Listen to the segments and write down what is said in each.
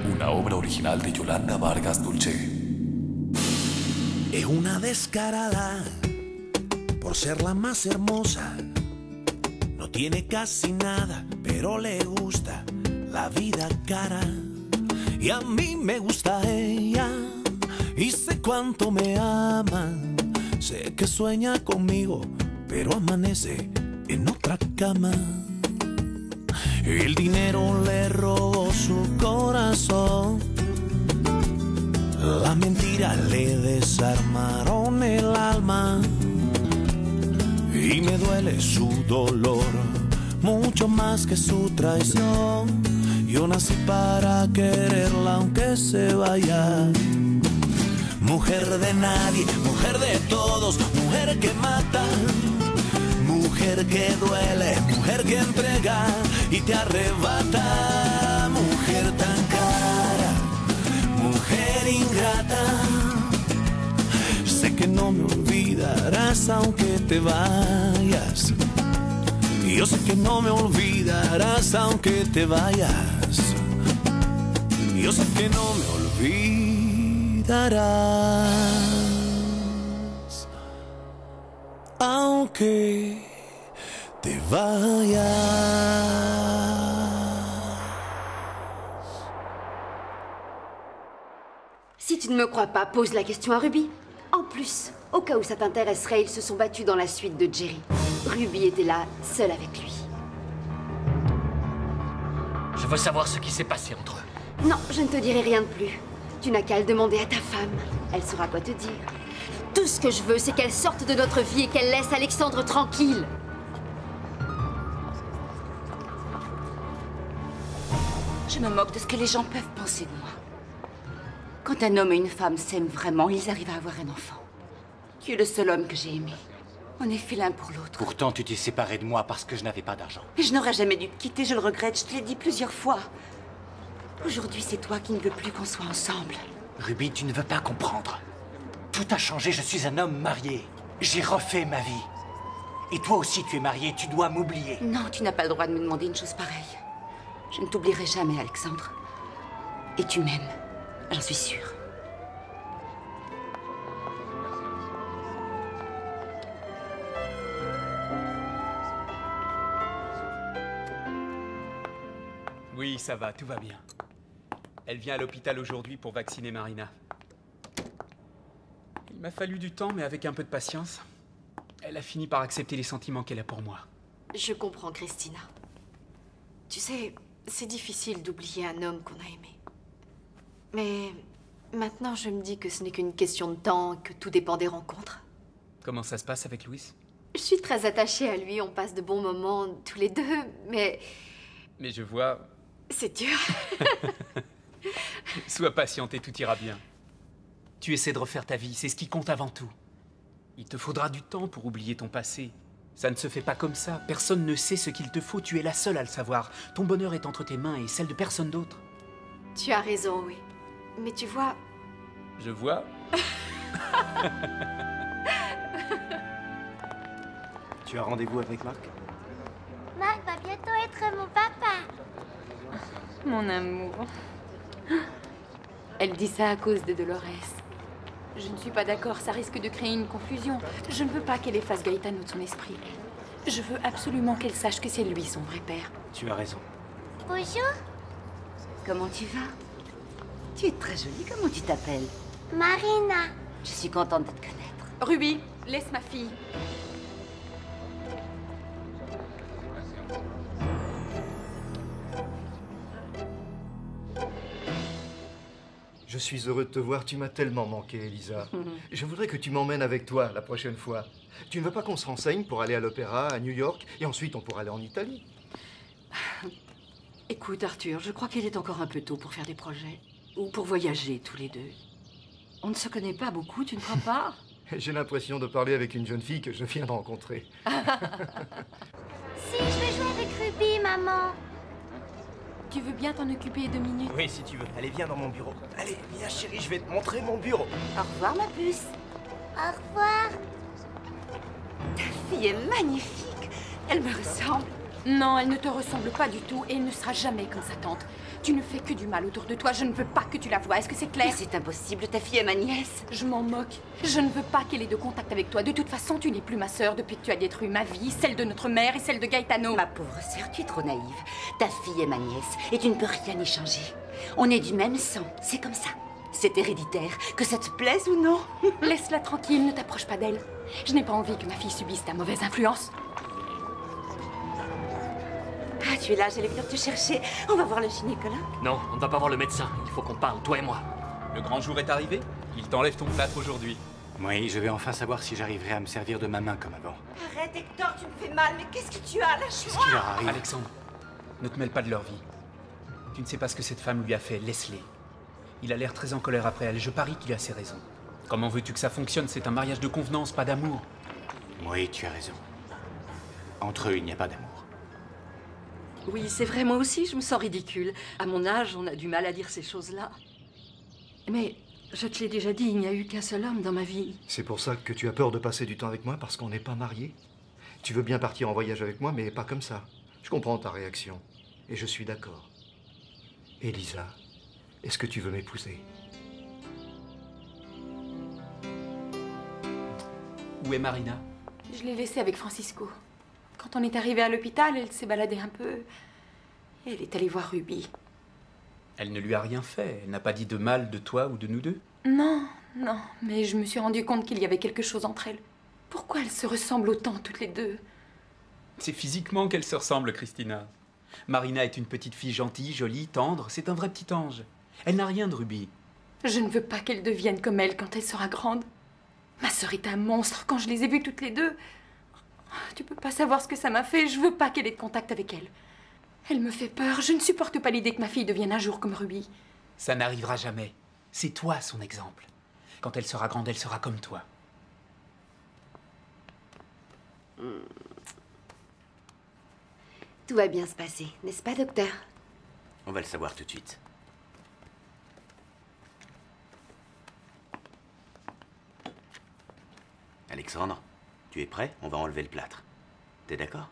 Una obra original de Yolanda Vargas Dulce. Es una descarada por ser la más hermosa. No tiene casi nada, pero le gusta la vida cara. Y a mí me gusta ella, y sé cuánto me ama. Sé que sueña conmigo, pero amanece en otra cama. El dinero le robó su corazón, la mentira le desarmaron el alma. Y me duele su dolor, mucho más que su traición. Yo nací para quererla aunque se vaya. Mujer de nadie, mujer de todos, mujer que mata, mujer que duele, mujer que entrega y te arrebata. Mujer tan cara, mujer ingrata, sé que no me olvidarás aunque te vayas. Yo sé que no me olvidarás aunque te vayas. Yo sé que no me olvidarás aunque te vayas. Si tu ne me crois pas, pose la question à Ruby. En plus, au cas où ça t'intéresserait, ils se sont battus dans la suite de Jerry. Ruby était là, seule avec lui. Je veux savoir ce qui s'est passé entre eux. Non, je ne te dirai rien de plus. Tu n'as qu'à le demander à ta femme. Elle saura quoi te dire. Tout ce que je veux, c'est qu'elle sorte de notre vie et qu'elle laisse Alexandre tranquille. Je me moque de ce que les gens peuvent penser de moi. Quand un homme et une femme s'aiment vraiment, ils arrivent à avoir un enfant. Tu es le seul homme que j'ai aimé. On est fait l'un pour l'autre. Pourtant, tu t'es séparé de moi parce que je n'avais pas d'argent. Mais je n'aurais jamais dû te quitter, je le regrette, je te l'ai dit plusieurs fois. Aujourd'hui, c'est toi qui ne veux plus qu'on soit ensemble. Ruby, tu ne veux pas comprendre. Tout a changé, je suis un homme marié. J'ai refait ma vie. Et toi aussi, tu es marié, tu dois m'oublier. Non, tu n'as pas le droit de me demander une chose pareille. Je ne t'oublierai jamais, Alexandre. Et tu m'aimes, j'en suis sûre. Oui, ça va, tout va bien. Elle vient à l'hôpital aujourd'hui pour vacciner Marina. Il m'a fallu du temps, mais avec un peu de patience, elle a fini par accepter les sentiments qu'elle a pour moi. Je comprends, Christina. Tu sais, c'est difficile d'oublier un homme qu'on a aimé. Mais maintenant, je me dis que ce n'est qu'une question de temps, que tout dépend des rencontres. Comment ça se passe avec Louis? Je suis très attachée à lui, on passe de bons moments tous les deux, mais... Mais je vois... C'est dur. Sois patiente et tout ira bien. Tu essaies de refaire ta vie, c'est ce qui compte avant tout. Il te faudra du temps pour oublier ton passé. Ça ne se fait pas comme ça. Personne ne sait ce qu'il te faut, tu es la seule à le savoir. Ton bonheur est entre tes mains et celle de personne d'autre. Tu as raison, oui. Mais tu vois... Je vois. Tu as rendez-vous avec Marc? Marc va bientôt être mon papa. Mon amour. Elle dit ça à cause de Dolores. Je ne suis pas d'accord, ça risque de créer une confusion. Je ne veux pas qu'elle efface Gaetano de son esprit. Je veux absolument qu'elle sache que c'est lui son vrai père. Tu as raison. Bonjour. Comment tu vas? Tu es très jolie, comment tu t'appelles? Marina. Je suis contente de te connaître. Ruby, laisse ma fille. Je suis heureux de te voir, tu m'as tellement manqué, Elisa. Je voudrais que tu m'emmènes avec toi la prochaine fois. Tu ne veux pas qu'on se renseigne pour aller à l'opéra, à New York, et ensuite on pourra aller en Italie? Écoute, Arthur, je crois qu'il est encore un peu tôt pour faire des projets. Ou pour voyager tous les deux. On ne se connaît pas beaucoup, tu ne crois pas? J'ai l'impression de parler avec une jeune fille que je viens de rencontrer. Si, je vais jouer avec Ruby, maman. Tu veux bien t'en occuper 2 minutes? Oui, si tu veux. Allez, viens dans mon bureau. Allez, viens chérie, je vais te montrer mon bureau. Au revoir, ma puce. Au revoir. Ta fille est magnifique. Elle me ressemble. Non, elle ne te ressemble pas du tout et elle ne sera jamais comme sa tante. Tu ne fais que du mal autour de toi, je ne veux pas que tu la vois, est-ce que c'est clair? Mais c'est impossible, ta fille est ma nièce. Je m'en moque. Je ne veux pas qu'elle ait de contact avec toi. De toute façon, tu n'es plus ma sœur depuis que tu as détruit ma vie, celle de notre mère et celle de Gaetano. Ma pauvre sœur, tu es trop naïve. Ta fille est ma nièce et tu ne peux rien y changer. On est du même sang, c'est comme ça. C'est héréditaire, que ça te plaise ou non. Laisse-la tranquille, ne t'approche pas d'elle. Je n'ai pas envie que ma fille subisse ta mauvaise influence. Ah, tu es là, j'allais venir te chercher. On va voir le gynécologue. Non, on ne va pas voir le médecin. Il faut qu'on parle, toi et moi. Le grand jour est arrivé. Il t'enlève ton plâtre aujourd'hui. Oui, je vais enfin savoir si j'arriverai à me servir de ma main comme avant. Arrête, Hector, tu me fais mal. Mais qu'est-ce que tu as? Qu'est-ce Lâche-moi. qui leur arrive? Alexandre, ne te mêle pas de leur vie. Tu ne sais pas ce que cette femme lui a fait. Laisse-les. Il a l'air très en colère après elle. Je parie qu'il a ses raisons. Comment veux-tu que ça fonctionne? C'est un mariage de convenance, pas d'amour. Oui, tu as raison. Entre eux, il n'y a pas d'amour. Oui, c'est vrai, moi aussi, je me sens ridicule. À mon âge, on a du mal à dire ces choses-là. Mais je te l'ai déjà dit, il n'y a eu qu'un seul homme dans ma vie. C'est pour ça que tu as peur de passer du temps avec moi, parce qu'on n'est pas mariés? Tu veux bien partir en voyage avec moi, mais pas comme ça. Je comprends ta réaction. Et je suis d'accord. Elisa, est-ce que tu veux m'épouser? Où est Marina? Je l'ai laissée avec Francisco. Quand on est arrivé à l'hôpital, elle s'est baladée un peu. Et elle est allée voir Ruby. Elle ne lui a rien fait. Elle n'a pas dit de mal de toi ou de nous deux. Non, non, mais je me suis rendu compte qu'il y avait quelque chose entre elles. Pourquoi elles se ressemblent autant toutes les deux? C'est physiquement qu'elles se ressemblent, Christina. Marina est une petite fille gentille, jolie, tendre. C'est un vrai petit ange. Elle n'a rien de Ruby. Je ne veux pas qu'elle devienne comme elle quand elle sera grande. Ma sœur est un monstre quand je les ai vues toutes les deux. Tu peux pas savoir ce que ça m'a fait. Je veux pas qu'elle ait de contact avec elle. Elle me fait peur. Je ne supporte pas l'idée que ma fille devienne un jour comme Ruby. Ça n'arrivera jamais. C'est toi son exemple. Quand elle sera grande, elle sera comme toi. Tout va bien se passer, n'est-ce pas, docteur? On va le savoir tout de suite. Alexandre, tu es prêt? On va enlever le plâtre. T'es d'accord?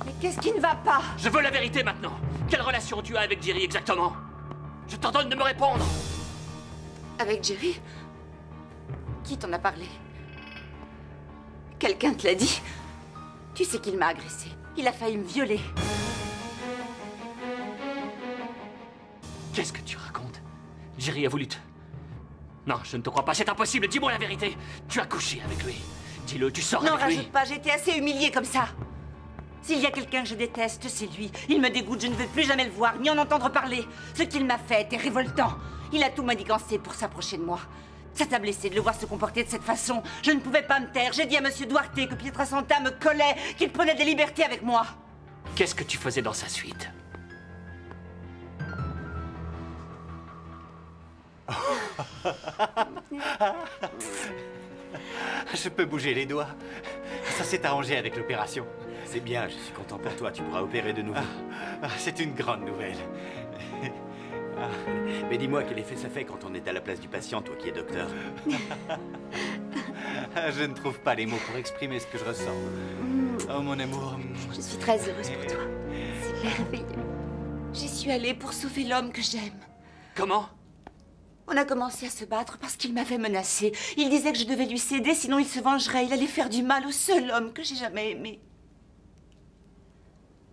Mais qu'est-ce qui ne va pas? Je veux la vérité maintenant. Quelle relation tu as avec Jerry exactement? Je t'ordonne de me répondre. Avec Jerry? Qui t'en a parlé? Quelqu'un te l'a dit? Tu sais qu'il m'a agressée. Il a failli me violer. Qu'est-ce que tu racontes? Jerry a voulu te... Non, je ne te crois pas, c'est impossible. Dis-moi la vérité. Tu as couché avec lui. Dis-le, tu sors Non, avec lui. rajoute pas, j'ai été assez humiliée comme ça. S'il y a quelqu'un que je déteste, c'est lui. Il me dégoûte, je ne veux plus jamais le voir, ni en entendre parler. Ce qu'il m'a fait était révoltant. Il a tout manigancé pour s'approcher de moi. Ça t'a blessé de le voir se comporter de cette façon. Je ne pouvais pas me taire. J'ai dit à Monsieur Duarte que Pietrasanta me collait, qu'il prenait des libertés avec moi. Qu'est-ce que tu faisais dans sa suite? Je peux bouger les doigts. Ça s'est arrangé avec l'opération. C'est bien, je suis content pour toi. Tu pourras opérer de nouveau. C'est une grande nouvelle. Mais dis-moi, quel effet ça fait quand on est à la place du patient, toi qui es docteur? Je ne trouve pas les mots pour exprimer ce que je ressens. Oh, mon amour. Je suis très heureuse pour toi. C'est merveilleux. J'y suis allée pour sauver l'homme que j'aime. Comment? On a commencé à se battre parce qu'il m'avait menacée. Il disait que je devais lui céder, sinon il se vengerait. Il allait faire du mal au seul homme que j'ai jamais aimé.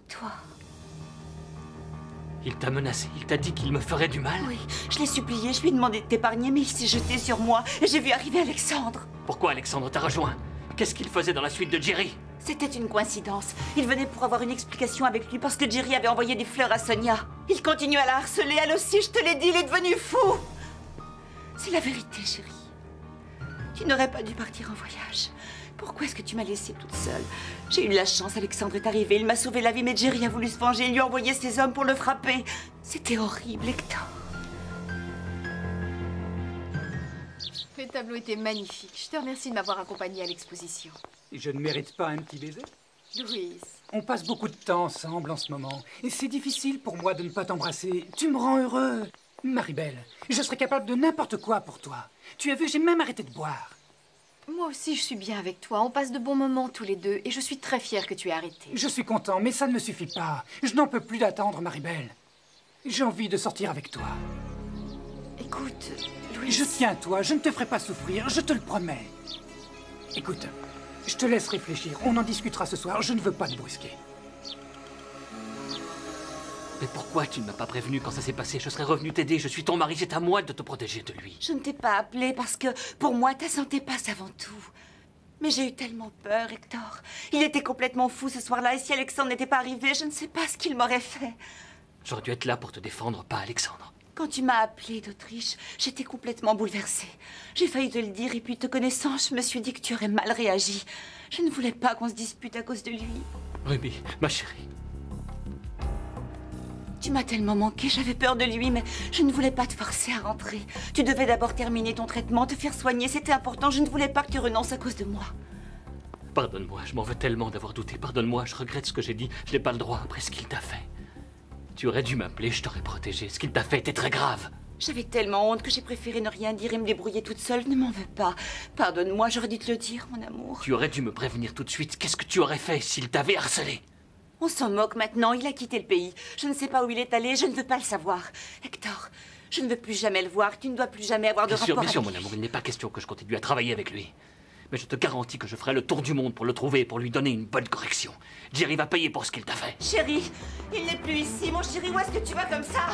Toi. Il t'a menacé, il t'a dit qu'il me ferait du mal? Oui, je l'ai supplié, je lui ai demandé de t'épargner, mais il s'est jeté sur moi et j'ai vu arriver Alexandre. Pourquoi Alexandre t'a rejoint? Qu'est-ce qu'il faisait dans la suite de Jerry? C'était une coïncidence. Il venait pour avoir une explication avec lui parce que Jerry avait envoyé des fleurs à Sonia. Il continue à la harceler, elle aussi, je te l'ai dit, il est devenu fou. C'est la vérité, chérie. Tu n'aurais pas dû partir en voyage. Pourquoi est-ce que tu m'as laissée toute seule? J'ai eu de la chance, Alexandre est arrivé, il m'a sauvé la vie, mais Jerry a voulu se venger, il lui a envoyé ses hommes pour le frapper. C'était horrible, Hector. Le tableau était magnifique. Je te remercie de m'avoir accompagnée à l'exposition. Je ne mérite pas un petit baiser? Louise. On passe beaucoup de temps ensemble en ce moment. Et c'est difficile pour moi de ne pas t'embrasser. Tu me rends heureux. Marie-Belle, je serais capable de n'importe quoi pour toi. Tu as vu, j'ai même arrêté de boire. Moi aussi, je suis bien avec toi. On passe de bons moments tous les deux et je suis très fière que tu aies arrêté. Je suis content, mais ça ne me suffit pas. Je n'en peux plus d'attendre, Maribel. J'ai envie de sortir avec toi. Écoute, Louis... Je tiens à toi, je ne te ferai pas souffrir, je te le promets. Écoute, je te laisse réfléchir. On en discutera ce soir, je ne veux pas te brusquer. Mais pourquoi tu ne m'as pas prévenu quand ça s'est passé? Je serais revenu t'aider, je suis ton mari, c'est à moi de te protéger de lui. Je ne t'ai pas appelé parce que, pour moi, ta santé passe avant tout. Mais j'ai eu tellement peur, Hector. Il était complètement fou ce soir-là, et si Alexandre n'était pas arrivé, je ne sais pas ce qu'il m'aurait fait. J'aurais dû être là pour te défendre, pas Alexandre. Quand tu m'as appelé d'Autriche, j'étais complètement bouleversée. J'ai failli te le dire, et puis te connaissant, je me suis dit que tu aurais mal réagi. Je ne voulais pas qu'on se dispute à cause de lui. Ruby, ma chérie. Tu m'as tellement manqué, j'avais peur de lui, mais je ne voulais pas te forcer à rentrer. Tu devais d'abord terminer ton traitement, te faire soigner, c'était important. Je ne voulais pas que tu renonces à cause de moi. Pardonne-moi, je m'en veux tellement d'avoir douté. Pardonne-moi, je regrette ce que j'ai dit. Je n'ai pas le droit après ce qu'il t'a fait. Tu aurais dû m'appeler, je t'aurais protégé. Ce qu'il t'a fait était très grave. J'avais tellement honte que j'ai préféré ne rien dire et me débrouiller toute seule. Ne m'en veux pas. Pardonne-moi, j'aurais dû te le dire, mon amour. Tu aurais dû me prévenir tout de suite. Qu'est-ce que tu aurais fait s'il t'avait harcelé? On s'en moque maintenant, il a quitté le pays. Je ne sais pas où il est allé, je ne veux pas le savoir. Hector, je ne veux plus jamais le voir. Tu ne dois plus jamais avoir de rapport avec lui. Bien sûr, mon amour, il n'est pas question que je continue à travailler avec lui. Mais je te garantis que je ferai le tour du monde pour le trouver et pour lui donner une bonne correction. Jerry va payer pour ce qu'il t'a fait. Chérie, il n'est plus ici. Mon chéri, où est-ce que tu vas comme ça?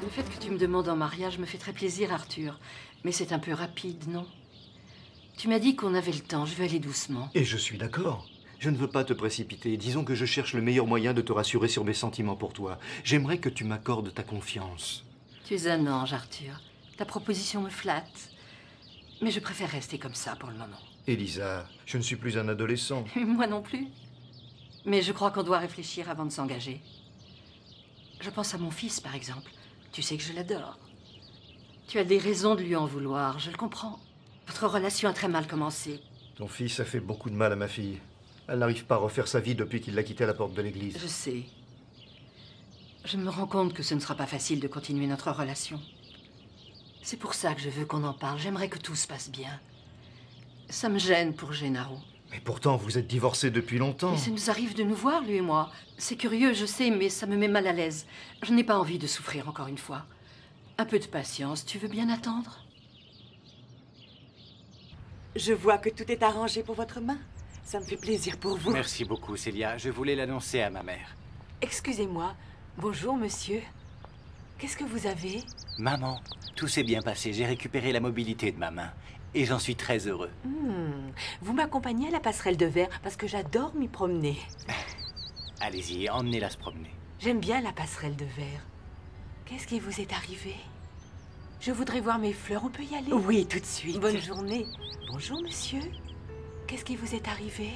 Le fait que tu me demandes en mariage me fait très plaisir, Arthur. Mais c'est un peu rapide, non? Tu m'as dit qu'on avait le temps, je vais aller doucement. Et je suis d'accord. Je ne veux pas te précipiter. Disons que je cherche le meilleur moyen de te rassurer sur mes sentiments pour toi. J'aimerais que tu m'accordes ta confiance. Tu es un ange, Arthur. Ta proposition me flatte. Mais je préfère rester comme ça pour le moment. Elisa, je ne suis plus un adolescent. Moi non plus. Mais je crois qu'on doit réfléchir avant de s'engager. Je pense à mon fils, par exemple. Tu sais que je l'adore. Tu as des raisons de lui en vouloir, je le comprends. Votre relation a très mal commencé. Ton fils a fait beaucoup de mal à ma fille. Elle n'arrive pas à refaire sa vie depuis qu'il l'a quittée à la porte de l'église. Je sais. Je me rends compte que ce ne sera pas facile de continuer notre relation. C'est pour ça que je veux qu'on en parle. J'aimerais que tout se passe bien. Ça me gêne pour Gennaro. Mais pourtant, vous êtes divorcés depuis longtemps. Mais ça nous arrive de nous voir, lui et moi. C'est curieux, je sais, mais ça me met mal à l'aise. Je n'ai pas envie de souffrir encore une fois. Un peu de patience, tu veux bien attendre? Je vois que tout est arrangé pour votre main. Ça me fait plaisir pour vous. Merci beaucoup, Célia. Je voulais l'annoncer à ma mère. Excusez-moi. Bonjour, monsieur. Qu'est-ce que vous avez? Maman, tout s'est bien passé. J'ai récupéré la mobilité de ma main. Et j'en suis très heureux. Vous m'accompagnez à la passerelle de verre parce que j'adore m'y promener. Allez-y, emmenez-la se promener. J'aime bien la passerelle de verre. Qu'est-ce qui vous est arrivé? Je voudrais voir mes fleurs. On peut y aller? Oui, tout de suite. Bonne journée. Bonjour, monsieur. Qu'est-ce qui vous est arrivé?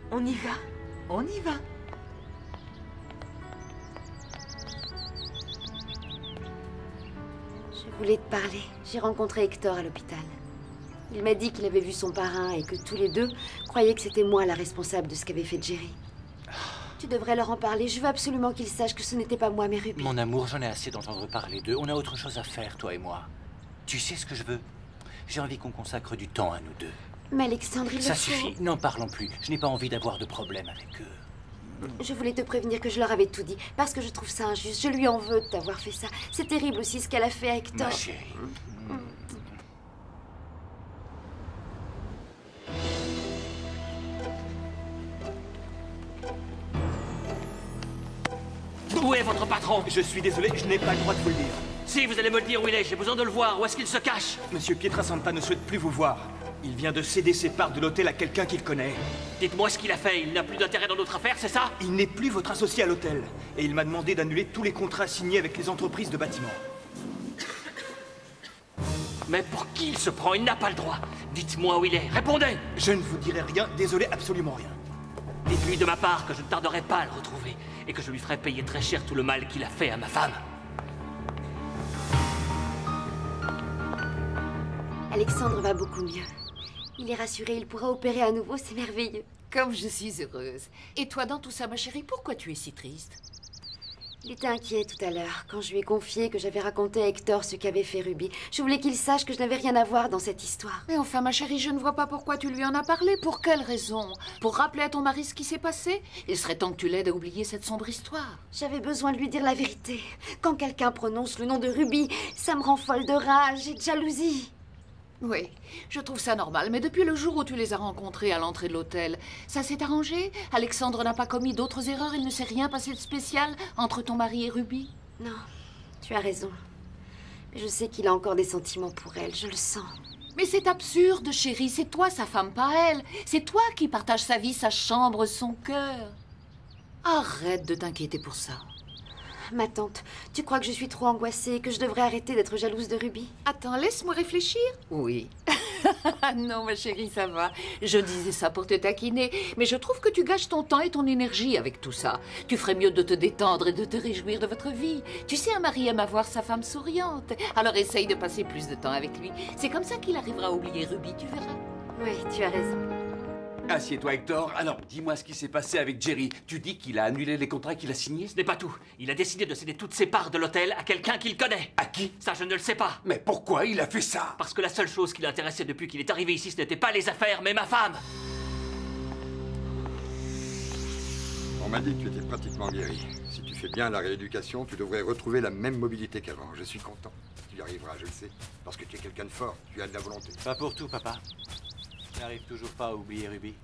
On y va? On y va. Je voulais te parler. J'ai rencontré Hector à l'hôpital. Il m'a dit qu'il avait vu son parrain et que tous les deux croyaient que c'était moi la responsable de ce qu'avait fait Jerry. Tu devrais leur en parler. Je veux absolument qu'ils sachent que ce n'était pas moi, mais Ruby. Mon amour, j'en ai assez d'entendre parler d'eux. On a autre chose à faire, toi et moi. Tu sais ce que je veux? J'ai envie qu'on consacre du temps à nous deux. Mais Alexandre, il Ça le faut. suffit, n'en parlons plus. Je n'ai pas envie d'avoir de problème avec eux. Je voulais te prévenir que je leur avais tout dit, parce que je trouve ça injuste. Je lui en veux de t'avoir fait ça. C'est terrible aussi ce qu'elle a fait à Hector. Ma chérie. Où est votre patron? Je suis désolé, je n'ai pas le droit de vous le dire. Si, vous allez me le dire où il est, j'ai besoin de le voir. Où est-ce qu'il se cache? Monsieur Pietrasanta ne souhaite plus vous voir. Il vient de céder ses parts de l'hôtel à quelqu'un qu'il connaît. Dites-moi ce qu'il a fait, il n'a plus d'intérêt dans notre affaire, c'est ça? Il n'est plus votre associé à l'hôtel. Et il m'a demandé d'annuler tous les contrats signés avec les entreprises de bâtiment. Mais pour qui il se prend? Il n'a pas le droit. Dites-moi où il est, répondez! Je ne vous dirai rien, désolé, absolument rien. Dites-lui de ma part que je ne tarderai pas à le retrouver et que je lui ferai payer très cher tout le mal qu'il a fait à ma femme. Alexandre va beaucoup mieux. Il est rassuré, il pourra opérer à nouveau, c'est merveilleux. Comme je suis heureuse. Et toi, dans tout ça, ma chérie, pourquoi tu es si triste? Il était inquiet tout à l'heure, quand je lui ai confié que j'avais raconté à Hector ce qu'avait fait Ruby. Je voulais qu'il sache que je n'avais rien à voir dans cette histoire. Mais enfin, ma chérie, je ne vois pas pourquoi tu lui en as parlé. Pour quelle raison? Pour rappeler à ton mari ce qui s'est passé? Il serait temps que tu l'aides à oublier cette sombre histoire. J'avais besoin de lui dire la vérité. Quand quelqu'un prononce le nom de Ruby, ça me rend folle de rage et de jalousie. Oui, je trouve ça normal, mais depuis le jour où tu les as rencontrés à l'entrée de l'hôtel, ça s'est arrangé? Alexandre n'a pas commis d'autres erreurs? Il ne s'est rien passé de spécial entre ton mari et Ruby? Non, tu as raison. Mais je sais qu'il a encore des sentiments pour elle, je le sens. Mais c'est absurde, chérie, c'est toi sa femme, pas elle. C'est toi qui partages sa vie, sa chambre, son cœur. Arrête de t'inquiéter pour ça. Ma tante, tu crois que je suis trop angoissée, que je devrais arrêter d'être jalouse de Ruby? Attends, laisse-moi réfléchir. Oui. Non, ma chérie, ça va. Je disais ça pour te taquiner, mais je trouve que tu gâches ton temps et ton énergie avec tout ça. Tu ferais mieux de te détendre et de te réjouir de votre vie. Tu sais, un mari aime avoir sa femme souriante. Alors essaye de passer plus de temps avec lui. C'est comme ça qu'il arrivera à oublier Ruby, tu verras. Oui, tu as raison. Assieds-toi, Hector. Alors, dis-moi ce qui s'est passé avec Jerry. Tu dis qu'il a annulé les contrats qu'il a signés? Ce n'est pas tout. Il a décidé de céder toutes ses parts de l'hôtel à quelqu'un qu'il connaît. À qui? Ça, je ne le sais pas. Mais pourquoi il a fait ça? Parce que la seule chose qui l'intéressait depuis qu'il est arrivé ici, ce n'était pas les affaires, mais ma femme. On m'a dit que tu étais pratiquement guéri. Si tu fais bien la rééducation, tu devrais retrouver la même mobilité qu'avant. Je suis content. Tu y arriveras, je le sais. Parce que tu es quelqu'un de fort. Tu as de la volonté. Pas pour tout, papa. Je n'arrive toujours pas à oublier Ruby.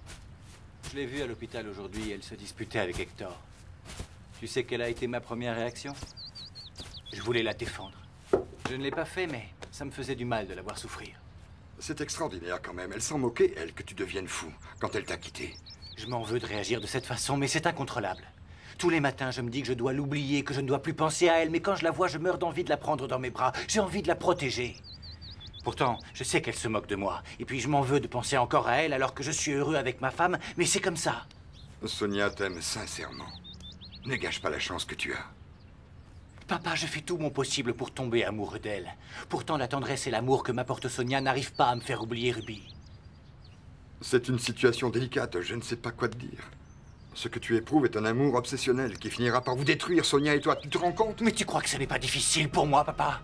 Je l'ai vue à l'hôpital aujourd'hui, elle se disputait avec Hector. Tu sais quelle a été ma première réaction? Je voulais la défendre. Je ne l'ai pas fait, mais ça me faisait du mal de la voir souffrir. C'est extraordinaire quand même. Elle s'en moquait, elle, que tu deviennes fou quand elle t'a quitté. Je m'en veux de réagir de cette façon, mais c'est incontrôlable. Tous les matins, je me dis que je dois l'oublier, que je ne dois plus penser à elle, mais quand je la vois, je meurs d'envie de la prendre dans mes bras. J'ai envie de la protéger. Pourtant, je sais qu'elle se moque de moi. Et puis je m'en veux de penser encore à elle alors que je suis heureux avec ma femme, mais c'est comme ça. Sonia t'aime sincèrement. Ne gâche pas la chance que tu as. Papa, je fais tout mon possible pour tomber amoureux d'elle. Pourtant, la tendresse et l'amour que m'apporte Sonia n'arrivent pas à me faire oublier Ruby. C'est une situation délicate, je ne sais pas quoi te dire. Ce que tu éprouves est un amour obsessionnel qui finira par vous détruire, Sonia et toi. Tu te rends compte? Mais tu crois que ce n'est pas difficile pour moi, papa?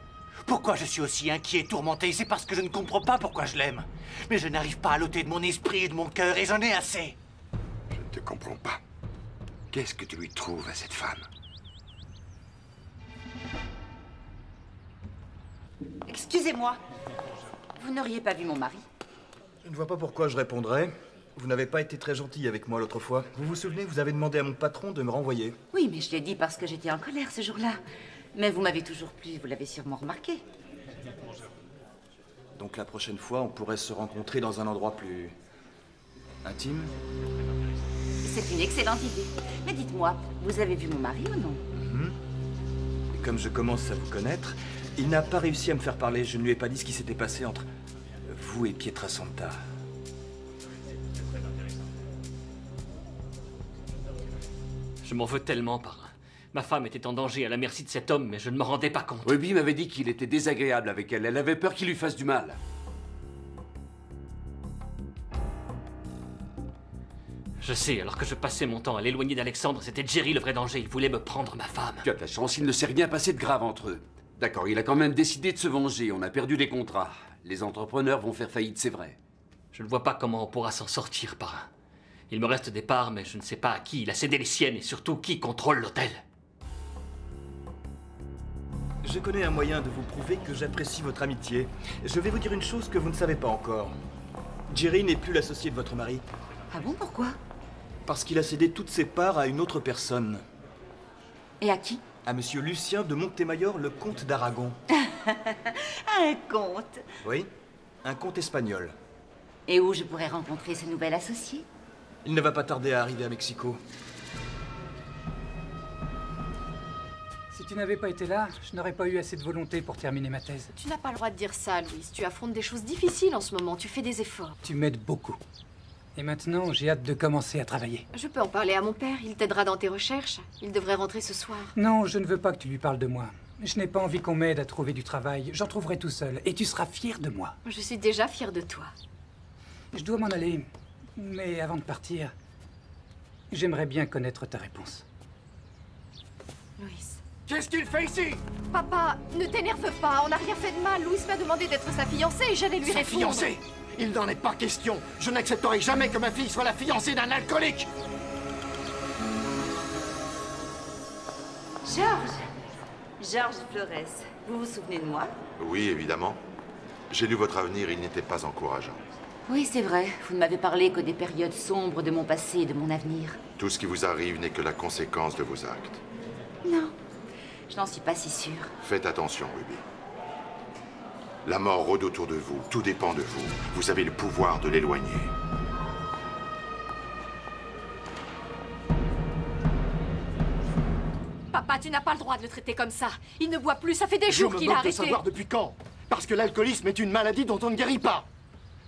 Pourquoi je suis aussi inquiet, tourmenté? C'est parce que je ne comprends pas pourquoi je l'aime. Mais je n'arrive pas à l'ôter de mon esprit et de mon cœur, et j'en ai assez. Je ne te comprends pas. Qu'est-ce que tu lui trouves à cette femme? Excusez-moi. Vous n'auriez pas vu mon mari? Je ne vois pas pourquoi je répondrais. Vous n'avez pas été très gentil avec moi l'autre fois. Vous vous souvenez, vous avez demandé à mon patron de me renvoyer. Oui, mais je l'ai dit parce que j'étais en colère ce jour-là. Mais vous m'avez toujours plu, vous l'avez sûrement remarqué. Donc la prochaine fois, on pourrait se rencontrer dans un endroit plus... intime? C'est une excellente idée. Mais dites-moi, vous avez vu mon mari ou non? Et comme je commence à vous connaître, il n'a pas réussi à me faire parler. Je ne lui ai pas dit ce qui s'était passé entre vous et Pietrasanta. Je m'en veux tellement, parrain. Ma femme était en danger à la merci de cet homme, mais je ne me rendais pas compte. Ruby m'avait dit qu'il était désagréable avec elle. Elle avait peur qu'il lui fasse du mal. Je sais, alors que je passais mon temps à l'éloigner d'Alexandre, c'était Jerry le vrai danger. Il voulait me prendre ma femme. Tu as de la chance, il ne s'est rien passé de grave entre eux. D'accord, il a quand même décidé de se venger. On a perdu les contrats. Les entrepreneurs vont faire faillite, c'est vrai. Je ne vois pas comment on pourra s'en sortir, parrain. Il me reste des parts, mais je ne sais pas à qui il a cédé les siennes et surtout qui contrôle l'hôtel. Je connais un moyen de vous prouver que j'apprécie votre amitié. Je vais vous dire une chose que vous ne savez pas encore. Jerry n'est plus l'associé de votre mari. Ah bon, pourquoi? Parce qu'il a cédé toutes ses parts à une autre personne. Et à qui? À monsieur Lucien de Montemayor, le comte d'Aragon. Un comte? Oui, un comte espagnol. Et où je pourrais rencontrer ce nouvel associé? Il ne va pas tarder à arriver à Mexico. Si tu n'avais pas été là, je n'aurais pas eu assez de volonté pour terminer ma thèse. Tu n'as pas le droit de dire ça, Louise. Tu affrontes des choses difficiles en ce moment. Tu fais des efforts. Tu m'aides beaucoup. Et maintenant, j'ai hâte de commencer à travailler. Je peux en parler à mon père. Il t'aidera dans tes recherches. Il devrait rentrer ce soir. Non, je ne veux pas que tu lui parles de moi. Je n'ai pas envie qu'on m'aide à trouver du travail. J'en trouverai tout seul. Et tu seras fier de moi. Je suis déjà fière de toi. Je dois m'en aller. Mais avant de partir, j'aimerais bien connaître ta réponse. Louise, Qu'est-ce qu'il fait ici? Papa, ne t'énerve pas, on n'a rien fait de mal. Louis m'a demandé d'être sa fiancée et j'allais lui Sa répondre. fiancée? Il n'en est pas question. Je n'accepterai jamais que ma fille soit la fiancée d'un alcoolique. Georges Flores, vous vous souvenez de moi? Oui, évidemment. J'ai lu votre avenir, il n'était pas encourageant. Oui, c'est vrai. Vous ne m'avez parlé que des périodes sombres de mon passé et de mon avenir. Tout ce qui vous arrive n'est que la conséquence de vos actes. Non, je n'en suis pas si sûre. Faites attention, Ruby. La mort rôde autour de vous, tout dépend de vous. Vous avez le pouvoir de l'éloigner. Papa, tu n'as pas le droit de le traiter comme ça. Il ne boit plus, ça fait des jours qu'il a arrêté. Je me moque de savoir depuis quand. Parce que l'alcoolisme est une maladie dont on ne guérit pas.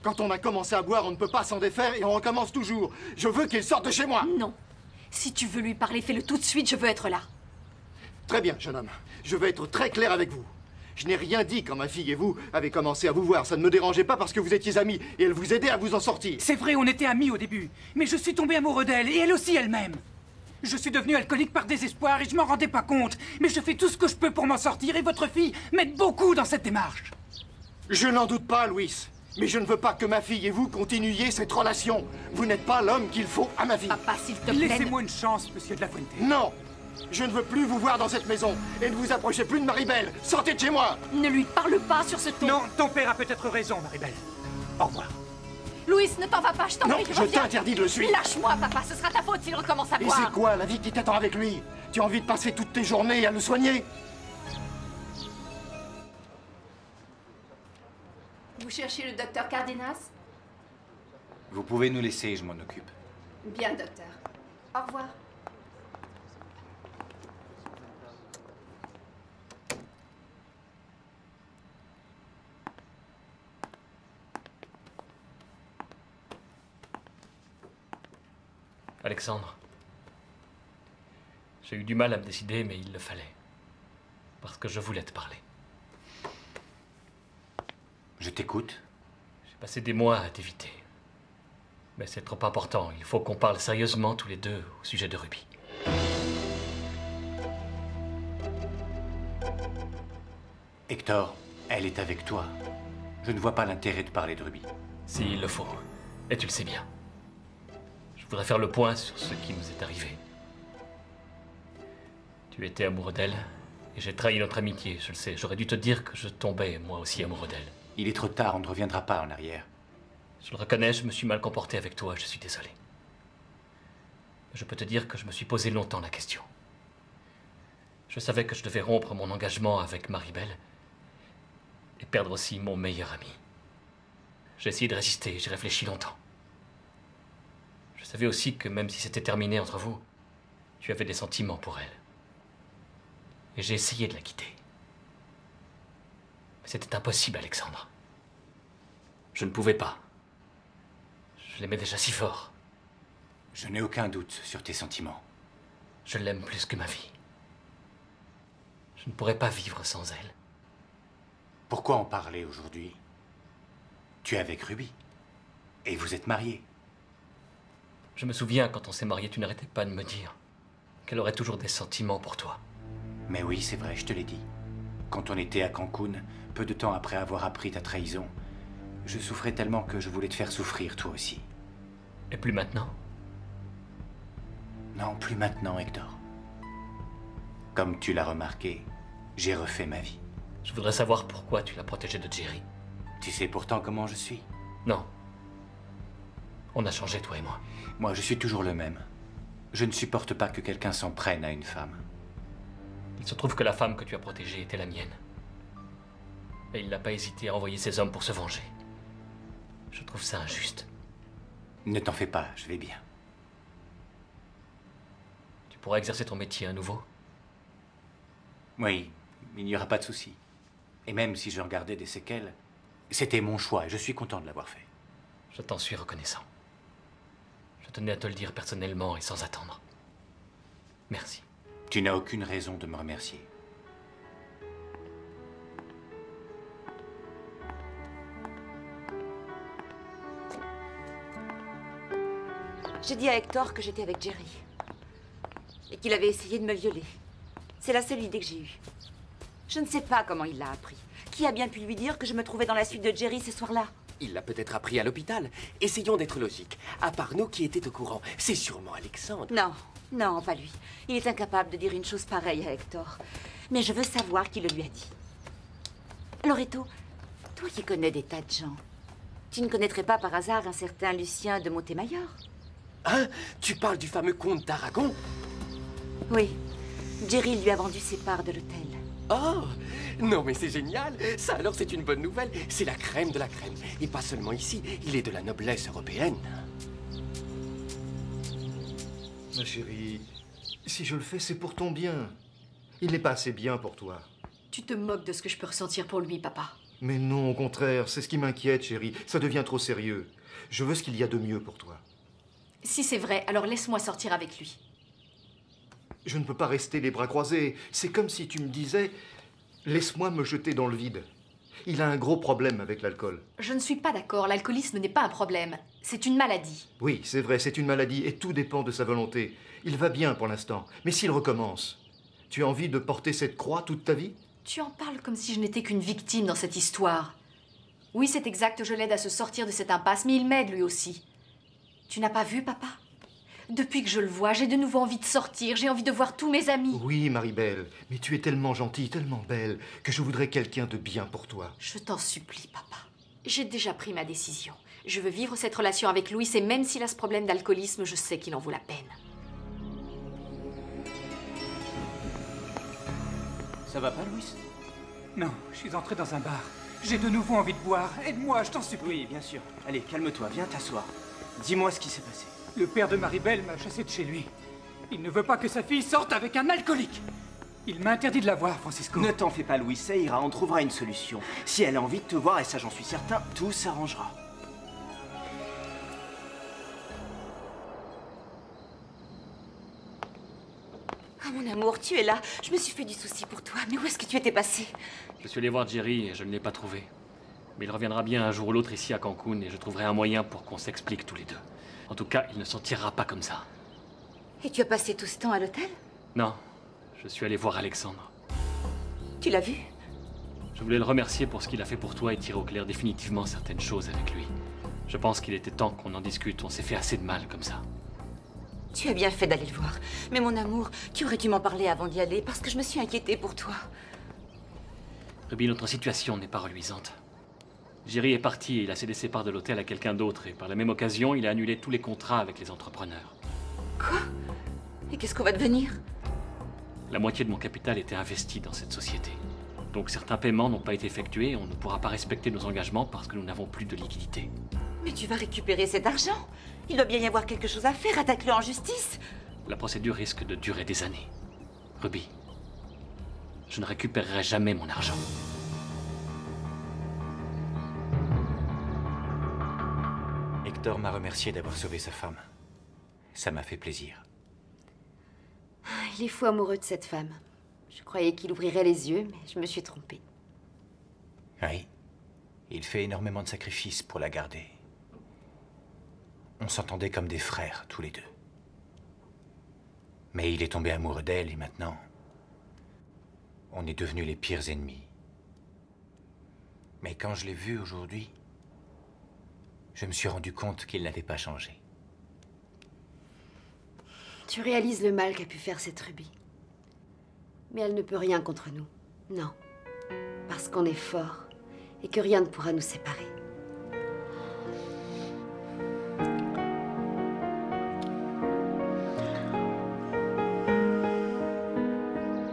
Quand on a commencé à boire, on ne peut pas s'en défaire et on recommence toujours. Je veux qu'il sorte de chez moi. Non. Si tu veux lui parler, fais-le tout de suite, je veux être là. Très bien, jeune homme. Je vais être très clair avec vous. Je n'ai rien dit quand ma fille et vous avez commencé à vous voir. Ça ne me dérangeait pas parce que vous étiez amis et elle vous aidait à vous en sortir. C'est vrai, on était amis au début. Mais je suis tombé amoureux d'elle et elle aussi elle-même. Je suis devenu alcoolique par désespoir et je m'en rendais pas compte. Mais je fais tout ce que je peux pour m'en sortir et votre fille m'aide beaucoup dans cette démarche. Je n'en doute pas, Louis. Mais je ne veux pas que ma fille et vous continuiez cette relation. Vous n'êtes pas l'homme qu'il faut à ma fille. Papa, s'il te plaît. Laissez-moi une chance, monsieur de la Fuente. Non! Je ne veux plus vous voir dans cette maison. Et ne vous approchez plus de Maribel. Sortez de chez moi! Ne lui parle pas sur ce ton. Non, ton père a peut-être raison, Maribel. Au revoir. Louis, ne t'en va pas, je t'en prie. Non, je t'interdis de le suivre. Lâche-moi, papa, ce sera ta faute s'il recommence à Et boire. c'est quoi la vie qui t'attend avec lui? Tu as envie de passer toutes tes journées à le soigner? Vous cherchez le docteur Cardenas? Vous pouvez nous laisser, je m'en occupe. Bien, docteur. Au revoir. Alexandre, j'ai eu du mal à me décider, mais il le fallait. Parce que je voulais te parler. Je t'écoute. J'ai passé des mois à t'éviter. Mais c'est trop important. Il faut qu'on parle sérieusement tous les deux au sujet de Ruby. Hector, elle est avec toi. Je ne vois pas l'intérêt de parler de Ruby. Si, il le faut. Et tu le sais bien. Je voudrais faire le point sur ce qui nous est arrivé. Tu étais amoureux d'elle, et j'ai trahi notre amitié, je le sais. J'aurais dû te dire que je tombais, moi aussi, amoureux d'elle. Il est trop tard, on ne reviendra pas en arrière. Je le reconnais, je me suis mal comporté avec toi, je suis désolé. Je peux te dire que je me suis posé longtemps la question. Je savais que je devais rompre mon engagement avec Maribel et perdre aussi mon meilleur ami. J'ai essayé de résister, j'ai réfléchi longtemps. Je savais aussi que même si c'était terminé entre vous, tu avais des sentiments pour elle. Et j'ai essayé de la quitter. Mais c'était impossible, Alexandre. Je ne pouvais pas. Je l'aimais déjà si fort. Je n'ai aucun doute sur tes sentiments. Je l'aime plus que ma vie. Je ne pourrais pas vivre sans elle. Pourquoi en parler aujourd'hui? Tu es avec Ruby. Et vous êtes mariés. Je me souviens, quand on s'est mariés, tu n'arrêtais pas de me dire qu'elle aurait toujours des sentiments pour toi. Mais oui, c'est vrai, je te l'ai dit. Quand on était à Cancun, peu de temps après avoir appris ta trahison, je souffrais tellement que je voulais te faire souffrir, toi aussi. Et plus maintenant? Non, plus maintenant, Hector. Comme tu l'as remarqué, j'ai refait ma vie. Je voudrais savoir pourquoi tu l'as protégée de Jerry. Tu sais pourtant comment je suis. Non. On a changé, toi et moi. Moi, je suis toujours le même. Je ne supporte pas que quelqu'un s'en prenne à une femme. Il se trouve que la femme que tu as protégée était la mienne. Et il n'a pas hésité à envoyer ses hommes pour se venger. Je trouve ça injuste. Ne t'en fais pas, je vais bien. Tu pourras exercer ton métier à nouveau? Oui, il n'y aura pas de souci. Et même si je regardais des séquelles, c'était mon choix et je suis content de l'avoir fait. Je t'en suis reconnaissant. Je tenais à te le dire personnellement et sans attendre. Merci. Tu n'as aucune raison de me remercier. J'ai dit à Hector que j'étais avec Jerry. Et qu'il avait essayé de me violer. C'est la seule idée que j'ai eue. Je ne sais pas comment il l'a appris. Qui a bien pu lui dire que je me trouvais dans la suite de Jerry ce soir-là? Il l'a peut-être appris à l'hôpital. Essayons d'être logiques. À part nous qui étaient au courant, c'est sûrement Alexandre. Non, non, pas lui. Il est incapable de dire une chose pareille à Hector. Mais je veux savoir qui le lui a dit. Loretto, toi qui connais des tas de gens, tu ne connaîtrais pas par hasard un certain Lucien de Montemayor? Hein? Tu parles du fameux comte d'Aragon? Oui. Jerry lui a vendu ses parts de l'hôtel. Oh! Non mais c'est génial! Ça alors c'est une bonne nouvelle. C'est la crème de la crème. Et pas seulement ici, il est de la noblesse européenne. Ma chérie, si je le fais, c'est pour ton bien. Il n'est pas assez bien pour toi. Tu te moques de ce que je peux ressentir pour lui, papa. Mais non, au contraire, c'est ce qui m'inquiète, chérie. Ça devient trop sérieux. Je veux ce qu'il y a de mieux pour toi. Si c'est vrai, alors laisse-moi sortir avec lui. Je ne peux pas rester les bras croisés. C'est comme si tu me disais... Laisse-moi me jeter dans le vide. Il a un gros problème avec l'alcool. Je ne suis pas d'accord. L'alcoolisme n'est pas un problème. C'est une maladie. Oui, c'est vrai, c'est une maladie et tout dépend de sa volonté. Il va bien pour l'instant. Mais s'il recommence, tu as envie de porter cette croix toute ta vie? Tu en parles comme si je n'étais qu'une victime dans cette histoire. Oui, c'est exact, je l'aide à se sortir de cette impasse, mais il m'aide lui aussi. Tu n'as pas vu, papa? Depuis que je le vois, j'ai de nouveau envie de sortir, j'ai envie de voir tous mes amis. Oui, Marie-Belle, mais tu es tellement gentille, tellement belle, que je voudrais quelqu'un de bien pour toi. Je t'en supplie, papa. J'ai déjà pris ma décision. Je veux vivre cette relation avec Louis, et même s'il a ce problème d'alcoolisme, je sais qu'il en vaut la peine. Ça va pas, Louis? Non, je suis entré dans un bar. J'ai de nouveau envie de boire. Aide-moi, je t'en supplie. Oui, bien sûr. Allez, calme-toi, viens t'asseoir. Dis-moi ce qui s'est passé. Le père de Marie-Belle m'a chassé de chez lui. Il ne veut pas que sa fille sorte avec un alcoolique. Il m'a interdit de la voir, Francisco. Ne t'en fais pas, Louis, ça ira, on trouvera une solution. Si elle a envie de te voir, et ça j'en suis certain, tout s'arrangera. Ah, mon amour, tu es là. Je me suis fait du souci pour toi. Mais où est-ce que tu étais passé? Je suis allé voir Jerry et je ne l'ai pas trouvé. Mais il reviendra bien un jour ou l'autre ici à Cancun et je trouverai un moyen pour qu'on s'explique tous les deux. En tout cas, il ne s'en tirera pas comme ça. Et tu as passé tout ce temps à l'hôtel? Non, je suis allé voir Alexandre. Tu l'as vu? Je voulais le remercier pour ce qu'il a fait pour toi et tirer au clair définitivement certaines choses avec lui. Je pense qu'il était temps qu'on en discute, on s'est fait assez de mal comme ça. Tu as bien fait d'aller le voir. Mais mon amour, tu aurais dû m'en parler avant d'y aller parce que je me suis inquiétée pour toi. Ruby, notre situation n'est pas reluisante. Jerry est parti et il a cédé ses parts de l'hôtel à quelqu'un d'autre et par la même occasion, il a annulé tous les contrats avec les entrepreneurs. Quoi? Et qu'est-ce qu'on va devenir? La moitié de mon capital était investie dans cette société. Donc certains paiements n'ont pas été effectués et on ne pourra pas respecter nos engagements parce que nous n'avons plus de liquidité. Mais tu vas récupérer cet argent? Il doit bien y avoir quelque chose à faire, attaque-le en justice. La procédure risque de durer des années. Ruby, je ne récupérerai jamais mon argent. Hector m'a remercié d'avoir sauvé sa femme. Ça m'a fait plaisir. Il est fou amoureux de cette femme. Je croyais qu'il ouvrirait les yeux, mais je me suis trompée. Oui. Il fait énormément de sacrifices pour la garder. On s'entendait comme des frères, tous les deux. Mais il est tombé amoureux d'elle et maintenant, on est devenus les pires ennemis. Mais quand je l'ai vu aujourd'hui, je me suis rendu compte qu'il n'avait pas changé. Tu réalises le mal qu'a pu faire cette Ruby. Mais elle ne peut rien contre nous. Non. Parce qu'on est fort et que rien ne pourra nous séparer.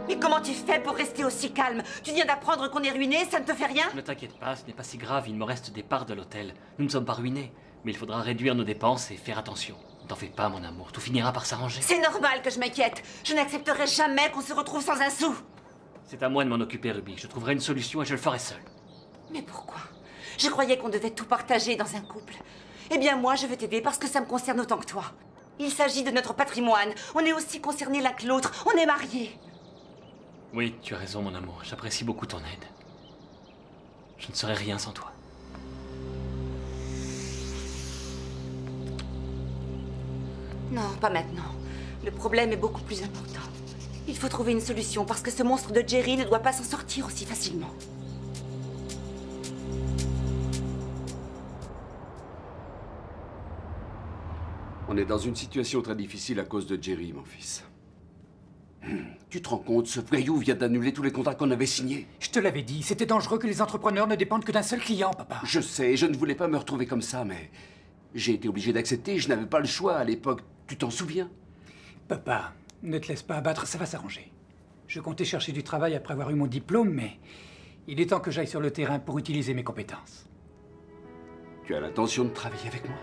Mais comment tu fais pour rester aussi calme? Tu viens d'apprendre qu'on est ruiné, ça ne te fait rien? Ne t'inquiète pas, ce n'est pas si grave, il me reste des parts de l'hôtel. Nous ne sommes pas ruinés, mais il faudra réduire nos dépenses et faire attention. Ne t'en fais pas, mon amour, tout finira par s'arranger. C'est normal que je m'inquiète. Je n'accepterai jamais qu'on se retrouve sans un sou. C'est à moi de m'en occuper, Ruby. Je trouverai une solution et je le ferai seul. Mais pourquoi? Je croyais qu'on devait tout partager dans un couple. Eh bien, moi, je veux t'aider parce que ça me concerne autant que toi. Il s'agit de notre patrimoine. On est aussi concernés l'un que l'autre. On est mariés. Oui, tu as raison, mon amour. J'apprécie beaucoup ton aide. Je ne serais rien sans toi. Non, pas maintenant. Le problème est beaucoup plus important. Il faut trouver une solution parce que ce monstre de Jerry ne doit pas s'en sortir aussi facilement. On est dans une situation très difficile à cause de Jerry, mon fils. Tu te rends compte, ce voyou vient d'annuler tous les contrats qu'on avait signés. Je te l'avais dit, c'était dangereux que les entrepreneurs ne dépendent que d'un seul client, papa. Je sais, je ne voulais pas me retrouver comme ça, mais j'ai été obligé d'accepter, je n'avais pas le choix à l'époque. Tu t'en souviens? Papa, ne te laisse pas abattre, ça va s'arranger. Je comptais chercher du travail après avoir eu mon diplôme, mais il est temps que j'aille sur le terrain pour utiliser mes compétences. Tu as l'intention de travailler avec moi?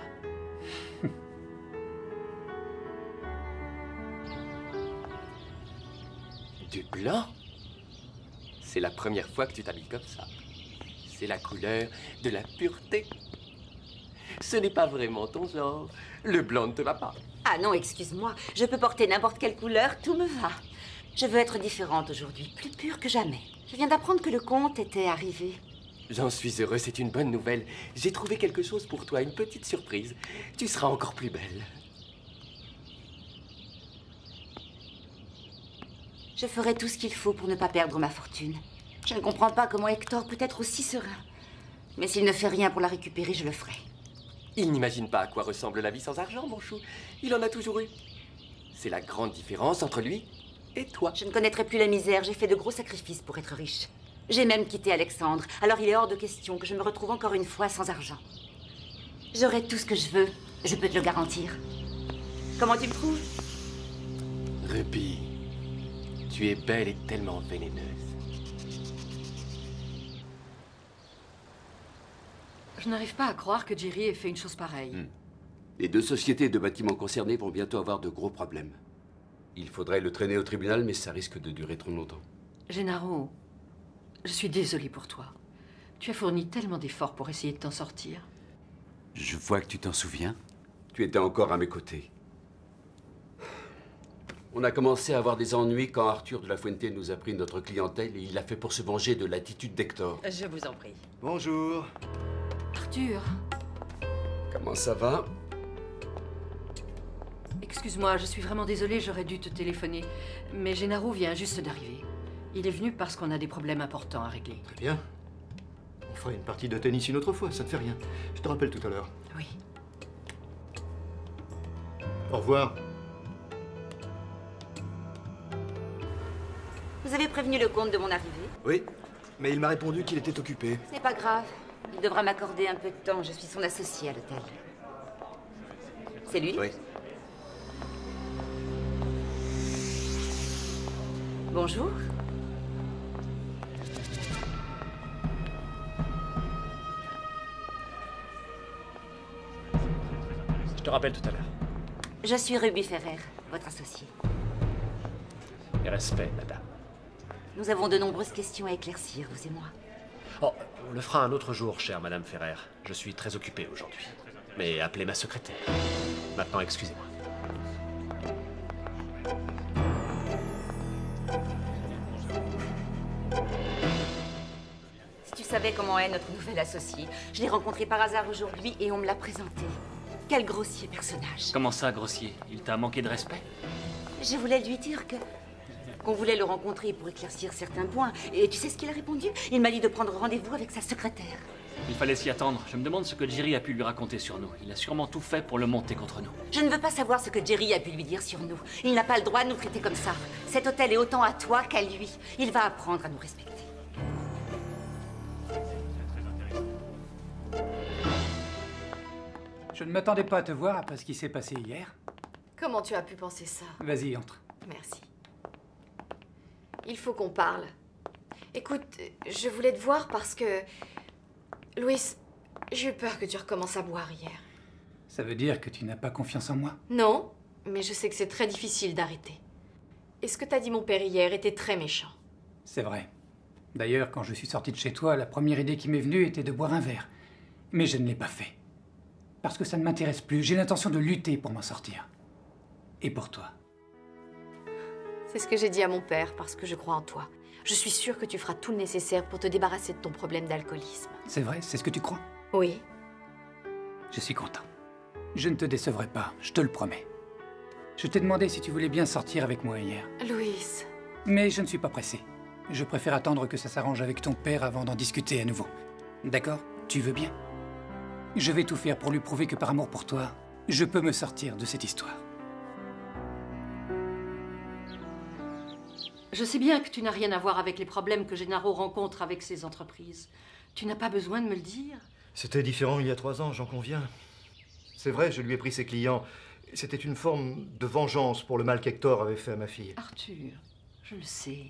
Du blanc? C'est la première fois que tu t'habilles comme ça. C'est la couleur de la pureté. Ce n'est pas vraiment ton genre. Le blanc ne te va pas. Ah non, excuse-moi. Je peux porter n'importe quelle couleur, tout me va. Je veux être différente aujourd'hui, plus pure que jamais. Je viens d'apprendre que le comte était arrivé. J'en suis heureux, c'est une bonne nouvelle. J'ai trouvé quelque chose pour toi, une petite surprise. Tu seras encore plus belle. Je ferai tout ce qu'il faut pour ne pas perdre ma fortune. Je ne comprends pas comment Hector peut être aussi serein. Mais s'il ne fait rien pour la récupérer, je le ferai. Il n'imagine pas à quoi ressemble la vie sans argent, mon chou. Il en a toujours eu. C'est la grande différence entre lui et toi. Je ne connaîtrai plus la misère. J'ai fait de gros sacrifices pour être riche. J'ai même quitté Alexandre. Alors il est hors de question que je me retrouve encore une fois sans argent. J'aurai tout ce que je veux. Je peux te le garantir. Comment tu me trouves? Ruby, tu es belle et tellement vénéneuse. Je n'arrive pas à croire que Jerry ait fait une chose pareille. Les deux sociétés de bâtiments concernées vont bientôt avoir de gros problèmes. Il faudrait le traîner au tribunal, mais ça risque de durer trop longtemps. Gennaro, je suis désolée pour toi. Tu as fourni tellement d'efforts pour essayer de t'en sortir. Je vois que tu t'en souviens. Tu étais encore à mes côtés. On a commencé à avoir des ennuis quand Arthur de la Fuente nous a pris notre clientèle et il l'a fait pour se venger de l'attitude d'Hector. Je vous en prie. Bonjour. Arthur. Comment ça va? Excuse-moi, je suis vraiment désolée, j'aurais dû te téléphoner. Mais Gennaro vient juste d'arriver. Il est venu parce qu'on a des problèmes importants à régler. Très bien. On fera une partie de tennis une autre fois, ça ne fait rien. Je te rappelle tout à l'heure. Oui. Au revoir. Vous avez prévenu le comte de mon arrivée? Oui, mais il m'a répondu qu'il était occupé. Ce n'est pas grave. Il devra m'accorder un peu de temps. Je suis son associé à l'hôtel. C'est lui? Oui. Bonjour. Je te rappelle tout à l'heure. Je suis Ruby Ferrer, votre associé. Et respect, madame. Nous avons de nombreuses questions à éclaircir, vous et moi. Oh, on le fera un autre jour, chère madame Ferrer. Je suis très occupé aujourd'hui. Mais appelez ma secrétaire. Maintenant, excusez-moi. Si tu savais comment est notre nouvel associé, je l'ai rencontré par hasard aujourd'hui et on me l'a présenté. Quel grossier personnage. Comment ça, grossier? Il t'a manqué de respect? Je voulais lui dire qu'on voulait le rencontrer pour éclaircir certains points. Et tu sais ce qu'il a répondu? Il m'a dit de prendre rendez-vous avec sa secrétaire. Il fallait s'y attendre. Je me demande ce que Jerry a pu lui raconter sur nous. Il a sûrement tout fait pour le monter contre nous. Je ne veux pas savoir ce que Jerry a pu lui dire sur nous. Il n'a pas le droit de nous traiter comme ça. Cet hôtel est autant à toi qu'à lui. Il va apprendre à nous respecter. Je ne m'attendais pas à te voir après ce qui s'est passé hier. Comment tu as pu penser ça? Vas-y, entre. Merci. Il faut qu'on parle. Écoute, je voulais te voir parce que... Louis, j'ai eu peur que tu recommences à boire hier. Ça veut dire que tu n'as pas confiance en moi? Non, mais je sais que c'est très difficile d'arrêter. Et ce que t'a dit mon père hier était très méchant. C'est vrai. D'ailleurs, quand je suis sorti de chez toi, la première idée qui m'est venue était de boire un verre. Mais je ne l'ai pas fait. Parce que ça ne m'intéresse plus. J'ai l'intention de lutter pour m'en sortir. Et pour toi. C'est ce que j'ai dit à mon père parce que je crois en toi. Je suis sûre que tu feras tout le nécessaire pour te débarrasser de ton problème d'alcoolisme. C'est vrai, c'est ce que tu crois? Oui. Je suis content. Je ne te décevrai pas, je te le promets. Je t'ai demandé si tu voulais bien sortir avec moi hier. Louis, Mais je ne suis pas pressé. Je préfère attendre que ça s'arrange avec ton père avant d'en discuter à nouveau. D'accord? Tu veux bien? Je vais tout faire pour lui prouver que par amour pour toi, je peux me sortir de cette histoire. Je sais bien que tu n'as rien à voir avec les problèmes que Gennaro rencontre avec ses entreprises. Tu n'as pas besoin de me le dire. C'était différent il y a 3 ans, j'en conviens. C'est vrai, je lui ai pris ses clients. C'était une forme de vengeance pour le mal qu'Hector avait fait à ma fille. Arthur, je le sais.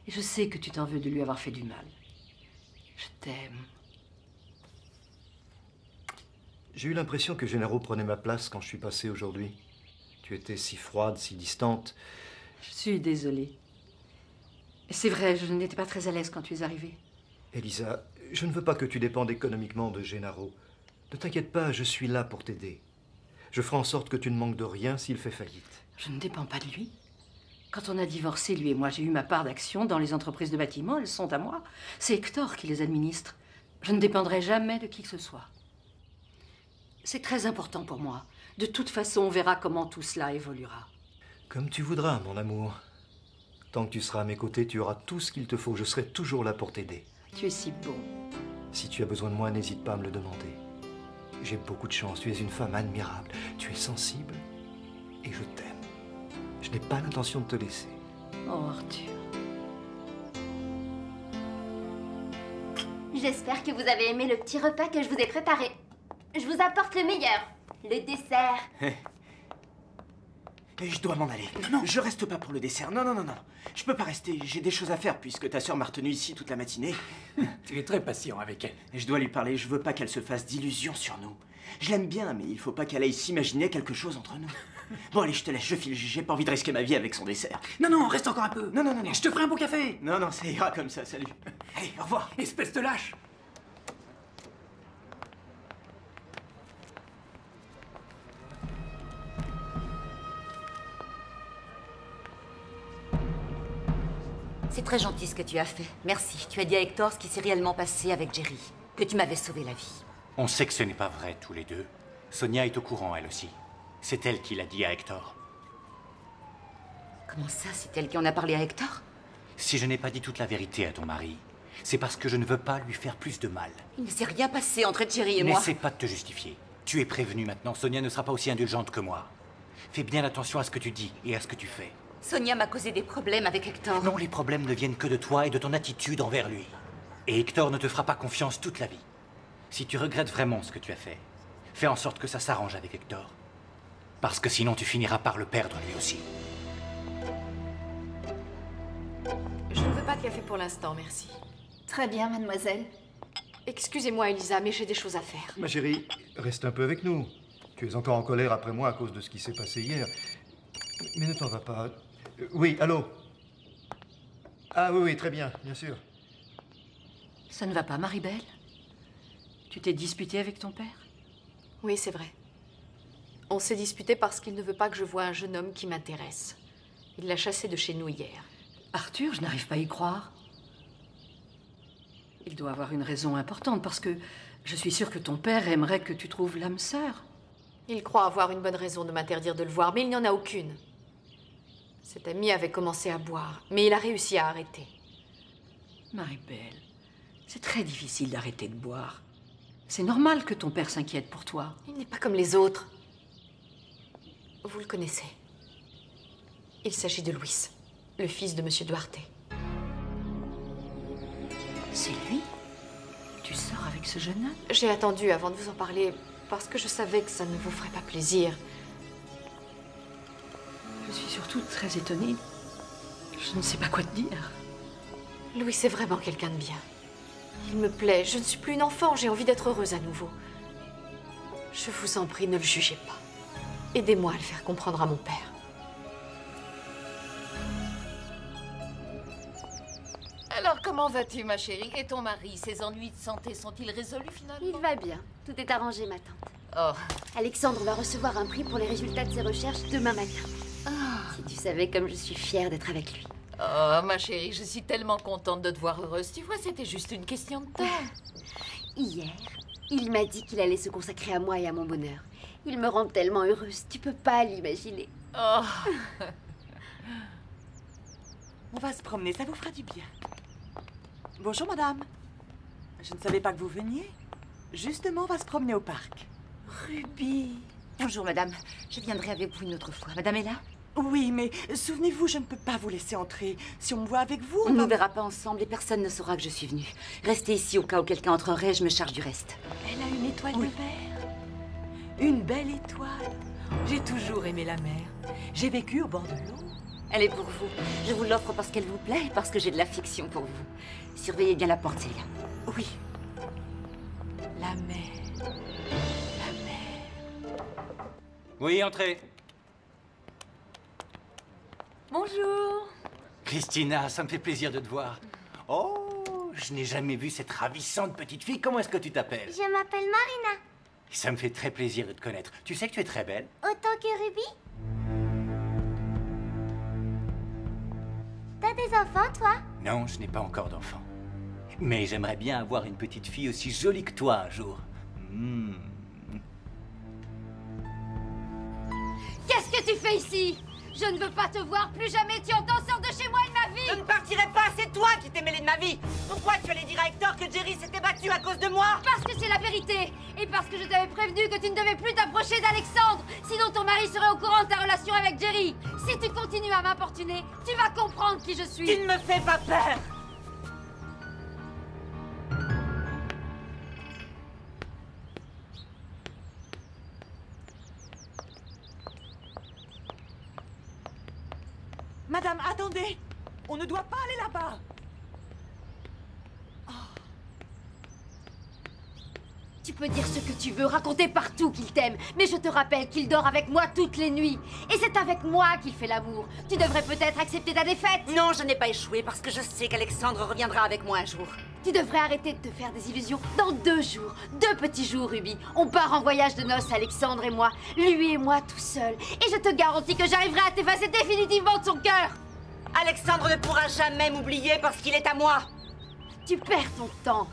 Et je sais que tu t'en veux de lui avoir fait du mal. Je t'aime. J'ai eu l'impression que Gennaro prenait ma place quand je suis passé aujourd'hui. Tu étais si froide, si distante. Je suis désolée. C'est vrai, je n'étais pas très à l'aise quand tu es arrivée. Elisa, je ne veux pas que tu dépendes économiquement de Gennaro. Ne t'inquiète pas, je suis là pour t'aider. Je ferai en sorte que tu ne manques de rien s'il fait faillite. Je ne dépends pas de lui. Quand on a divorcé, lui et moi, j'ai eu ma part d'action dans les entreprises de bâtiment. Elles sont à moi. C'est Hector qui les administre. Je ne dépendrai jamais de qui que ce soit. C'est très important pour moi. De toute façon, on verra comment tout cela évoluera. Comme tu voudras, mon amour. Tant que tu seras à mes côtés, tu auras tout ce qu'il te faut. Je serai toujours là pour t'aider. Tu es si bon. Si tu as besoin de moi, n'hésite pas à me le demander. J'ai beaucoup de chance. Tu es une femme admirable. Tu es sensible et je t'aime. Je n'ai pas l'intention de te laisser. Oh, Arthur. J'espère que vous avez aimé le petit repas que je vous ai préparé. Je vous apporte le meilleur, le dessert. Je dois m'en aller. Non, je reste pas pour le dessert. Non, non, non, non. Je peux pas rester. J'ai des choses à faire puisque ta sœur m'a retenu ici toute la matinée. Tu es très patient avec elle. Et je dois lui parler. Je veux pas qu'elle se fasse d'illusions sur nous. Je l'aime bien, mais il faut pas qu'elle aille s'imaginer quelque chose entre nous. Bon, allez, je te laisse, je file. J'ai pas envie de risquer ma vie avec son dessert. Non, non, reste encore un peu. Non, non, non, non. Je te ferai un beau café. Non, non, ça ira comme ça. Salut. Allez, au revoir. Espèce de lâche. C'est très gentil ce que tu as fait. Merci. Tu as dit à Hector ce qui s'est réellement passé avec Jerry. Que tu m'avais sauvé la vie. On sait que ce n'est pas vrai, tous les deux. Sonia est au courant, elle aussi. C'est elle qui l'a dit à Hector. Comment ça, c'est elle qui en a parlé à Hector? Si je n'ai pas dit toute la vérité à ton mari, c'est parce que je ne veux pas lui faire plus de mal. Il ne s'est rien passé entre Jerry et moi. N'essaie pas de te justifier. Tu es prévenu maintenant. Sonia ne sera pas aussi indulgente que moi. Fais bien attention à ce que tu dis et à ce que tu fais. Sonia m'a causé des problèmes avec Hector. Non, les problèmes ne viennent que de toi et de ton attitude envers lui. Et Hector ne te fera pas confiance toute la vie. Si tu regrettes vraiment ce que tu as fait, fais en sorte que ça s'arrange avec Hector. Parce que sinon tu finiras par le perdre lui aussi. Je ne veux pas de café pour l'instant, merci. Très bien, mademoiselle. Excusez-moi, Elisa, mais j'ai des choses à faire. Ma chérie, reste un peu avec nous. Tu es encore en colère après moi à cause de ce qui s'est passé hier. Mais ne t'en va pas. Oui, allô? Ah oui, oui, très bien, bien sûr. Ça ne va pas, Maribel? Tu t'es disputée avec ton père? Oui, c'est vrai. On s'est disputé parce qu'il ne veut pas que je voie un jeune homme qui m'intéresse. Il l'a chassé de chez nous hier. Arthur, je n'arrive pas à y croire. Il doit avoir une raison importante parce que je suis sûre que ton père aimerait que tu trouves l'âme sœur. Il croit avoir une bonne raison de m'interdire de le voir, mais il n'y en a aucune. Cet ami avait commencé à boire, mais il a réussi à arrêter. Maribel, c'est très difficile d'arrêter de boire. C'est normal que ton père s'inquiète pour toi. Il n'est pas comme les autres. Vous le connaissez. Il s'agit de Luis, le fils de Monsieur Duarte. C'est lui? Tu sors avec ce jeune homme? J'ai attendu avant de vous en parler parce que je savais que ça ne vous ferait pas plaisir. Je suis surtout très étonnée. Je ne sais pas quoi te dire. Louis est vraiment quelqu'un de bien. Il me plaît. Je ne suis plus une enfant. J'ai envie d'être heureuse à nouveau. Je vous en prie, ne le jugez pas. Aidez-moi à le faire comprendre à mon père. Alors, comment vas-tu, ma chérie? Et ton mari, ses ennuis de santé sont-ils résolus finalement? Il va bien. Tout est arrangé, ma tante. Oh. Alexandre va recevoir un prix pour les résultats de ses recherches demain matin. Si tu savais comme je suis fière d'être avec lui. Oh, ma chérie, je suis tellement contente de te voir heureuse. Tu vois, c'était juste une question de temps. Hier, il m'a dit qu'il allait se consacrer à moi et à mon bonheur. Il me rend tellement heureuse, tu peux pas l'imaginer. Oh. Oh, il m'a dit qu'il allait se consacrer à moi et à mon bonheur. Il me rend tellement heureuse, tu peux pas l'imaginer. Oh. Il m'a dit qu'il allait se consacrer à moi et à mon bonheur. Il me rend tellement heureuse, tu peux pas l'imaginer. Oh. Il m'a dit qu'il allait se consacrer à moi et à mon bonheur. Il me rend tellement heureuse, tu peux pas l'imaginer. Oh. Il m'a dit qu'il allait se consacrer à moi et à mon bonheur. Il me rend tellement heureuse, tu peux pas l'imaginer. On va se promener, ça vous fera du bien. Bonjour, madame. Je ne savais pas que vous veniez. Justement, on va se promener au parc. Ruby. Bonjour, madame. Je viendrai avec vous une autre fois. Madame est là? Oui, mais souvenez-vous, je ne peux pas vous laisser entrer. Si on me voit avec vous, on ne nous verra pas ensemble et personne ne saura que je suis venue. Restez ici au cas où quelqu'un entrerait, je me charge du reste. Elle a une étoile de verre. Une belle étoile. J'ai toujours aimé la mer. J'ai vécu au bord de l'eau. Elle est pour vous. Je vous l'offre parce qu'elle vous plaît et parce que j'ai de l'affection pour vous. Surveillez bien la porte, Célia. Oui. La mer. La mer. Oui, entrez. Bonjour. Christina, ça me fait plaisir de te voir. Oh, je n'ai jamais vu cette ravissante petite fille. Comment est-ce que tu t'appelles? Je m'appelle Marina. Ça me fait très plaisir de te connaître. Tu sais que tu es très belle. Autant que Ruby? T'as des enfants, toi? Non, je n'ai pas encore d'enfant. Mais j'aimerais bien avoir une petite fille aussi jolie que toi un jour. Qu'est-ce que tu fais ici? Je ne veux pas te voir plus jamais, tu entends? Sors de chez moi et de ma vie! Je ne partirai pas, c'est toi qui t'es mêlé de ma vie! Pourquoi tu allais dire à Hector que Jerry s'était battu à cause de moi? Parce que c'est la vérité! Et parce que je t'avais prévenu que tu ne devais plus t'approcher d'Alexandre! Sinon ton mari serait au courant de ta relation avec Jerry! Si tu continues à m'importuner, tu vas comprendre qui je suis! Tu ne me fais pas peur! Madame, attendez! On ne doit pas aller là-bas! Tu peux dire ce que tu veux, raconter partout qu'il t'aime, mais je te rappelle qu'il dort avec moi toutes les nuits. Et c'est avec moi qu'il fait l'amour. Tu devrais peut-être accepter ta défaite. Non, je n'ai pas échoué parce que je sais qu'Alexandre reviendra avec moi un jour. Tu devrais arrêter de te faire des illusions. Dans 2 jours, 2 petits jours, Ruby, on part en voyage de noces, Alexandre et moi. Lui et moi tout seuls. Et je te garantis que j'arriverai à t'effacer définitivement de son cœur. Alexandre ne pourra jamais m'oublier parce qu'il est à moi. Tu perds ton temps.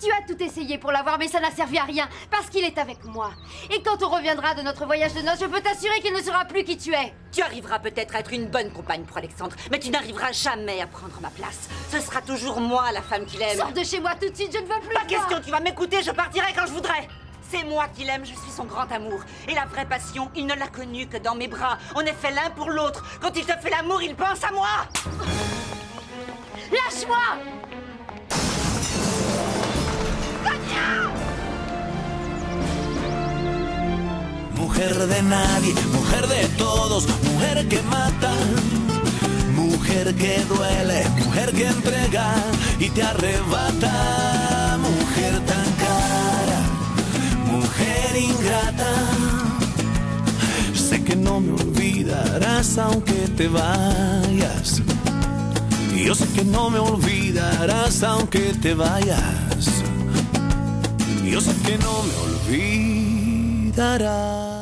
Tu as tout essayé pour l'avoir, mais ça n'a servi à rien, parce qu'il est avec moi. Et quand on reviendra de notre voyage de noces, je peux t'assurer qu'il ne sera plus qui tu es. Tu arriveras peut-être à être une bonne compagne pour Alexandre, mais tu n'arriveras jamais à prendre ma place. Ce sera toujours moi, la femme qu'il aime. Sors de chez moi tout de suite, je ne veux plus. Pas question, tu vas m'écouter, je partirai quand je voudrais. C'est moi qui l'aime, je suis son grand amour. Et la vraie passion, il ne l'a connue que dans mes bras. On est fait l'un pour l'autre. Quand il te fait l'amour, il pense à moi. Lâche-moi! Mujer de nadie, mujer de todos, mujer que mata, mujer que duele, mujer que entrega y te arrebata, mujer tan cara, mujer ingrata. Sé que no me olvidarás aunque te vayas. Yo sé que no me olvidarás aunque te vayas. Yo sé que no me olvidarás.